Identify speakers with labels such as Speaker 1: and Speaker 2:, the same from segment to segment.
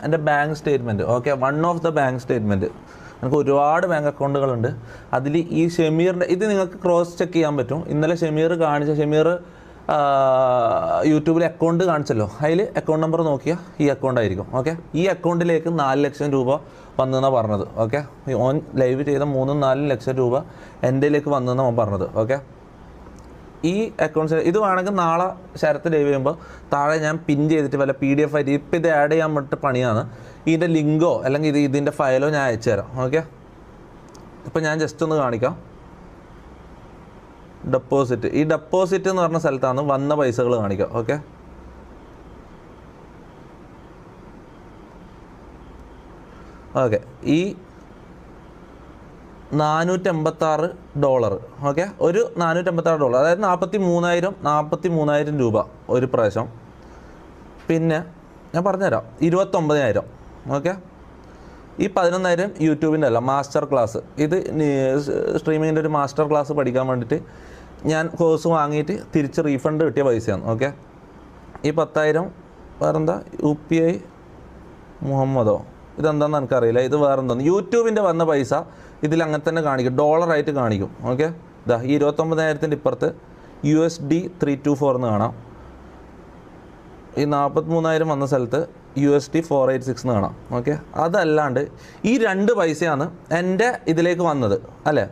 Speaker 1: എൻ്റെ bank statement. Okay, one of the bank statement. എനിക്ക് ഒരുപാട് ബാങ്ക് അക്കൗണ്ടുകളുണ്ട്. അതിൽ ഈ ഷമീറിൻ്റെ ഇത് നിങ്ങൾക്ക് ക്രോസ് ചെക്ക് ചെയ്യാൻ പറ്റും. ഇന്നലെ ഷമീർ യൂട്യൂബിൽ അക്കൗണ്ട് കാണിച്ചല്ലോ, അതിൽ അക്കൗണ്ട് നമ്പർ നോക്കിയാൽ ഈ അക്കൗണ്ട് ആയിരിക്കും. ഓക്കെ, ഈ അക്കൗണ്ടിലേക്ക് 4 ലക്ഷം രൂപ വന്നെന്നാണ് പറഞ്ഞത്. ഓക്കെ, ഓൻ ലൈവ് ചെയ്ത 3-4 ലക്ഷം രൂപ എൻ്റെയിലേക്ക് വന്നെന്നാണ് ഓൻ പറഞ്ഞത്. ഓക്കെ, ഈ അക്കൗണ്ട്സ് ഇത് വേണമെങ്കിൽ നാളെ ശരത്ത് ലൈവ് ചെയ്യുമ്പോൾ താഴെ ഞാൻ പിൻ ചെയ്തിട്ട് വല്ല PDF ആയിട്ട് ഇപ്പം ഇത് ആഡ് ചെയ്യാൻ വേണ്ടിയിട്ട് പണിയാണ്. ഇതിൻ്റെ ലിങ്കോ അല്ലെങ്കിൽ ഇതിൻ്റെ ഫയലോ ഞാൻ അയച്ചു തരാം. ഓക്കെ, ഇപ്പം ഞാൻ ജസ്റ്റ് ഒന്ന് കാണിക്കാം. ഡെപ്പോസിറ്റ്, ഈ ഡെപ്പോസിറ്റ് എന്ന് പറഞ്ഞ സ്ഥലത്താണ് വന്ന പൈസകൾ കാണിക്കുക. ഓക്കെ, ഓക്കെ, ഈ $486. ഓക്കെ, ഒരു $486, അതായത് 43,000 രൂപ ഒരു പ്രാവശ്യം. പിന്നെ ഞാൻ പറഞ്ഞുതരാം, 29,000. ഓക്കെ, ഈ 11,000 യൂട്യൂബിൻ്റെ അല്ല, മാസ്റ്റർ ക്ലാസ്. ഇത് സ്ട്രീമിങ്ങിൻ്റെ ഒരു മാസ്റ്റർ ക്ലാസ് പഠിക്കാൻ വേണ്ടിയിട്ട് ഞാൻ കോഴ്സ് വാങ്ങിയിട്ട് തിരിച്ച് റീഫണ്ട് കിട്ടിയ പൈസയാണ്. ഓക്കെ, ഈ 10,000 വേറെന്താ UPI മുഹമ്മദോ, ഇതെന്താണെന്ന് എനിക്കറിയില്ല. ഇത് വേറെന്താന്ന് യൂട്യൂബിൻ്റെ വന്ന പൈസ ഇതിൽ അങ്ങനെ തന്നെ കാണിക്കും, ഡോളറായിട്ട് കാണിക്കും. ഓക്കെ, ഇതാ ഈ 29,000 ഇപ്പുറത്ത് USD 324 എന്ന് കാണാം. ഈ 43,000 വന്ന സ്ഥലത്ത് USD 486 എന്ന് കാണാം. ഓക്കെ, അതല്ലാണ്ട് ഈ 2 പൈസയാണ് എൻ്റെ ഇതിലേക്ക് വന്നത് അല്ലേ.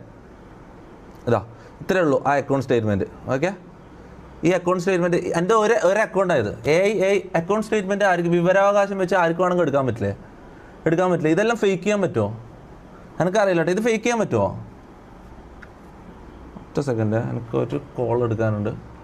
Speaker 1: ഇതാ ഇത്രയേ ഉള്ളൂ ആ അക്കൗണ്ട് സ്റ്റേറ്റ്മെൻറ്റ്. ഓക്കെ, ഈ അക്കൗണ്ട് സ്റ്റേറ്റ്മെൻറ്റ് എൻ്റെ ഒരു അക്കൗണ്ടായത്. അക്കൗണ്ട് സ്റ്റേറ്റ്മെൻറ്റ് ആർക്ക് വിവരാവകാശം വെച്ച് ആർക്ക് വേണമെങ്കിൽ എടുക്കാൻ പറ്റില്ല. ഇതെല്ലാം ഫേക്ക് ചെയ്യാൻ പറ്റുമോ എനിക്കറിയില്ല കേട്ടോ. ഇത് ഫേക്ക് ചെയ്യാൻ പറ്റുമോ? ഒറ്റ സെക്കൻഡ്, എനിക്ക് ഒരു കോൾ എടുക്കാനുണ്ട്.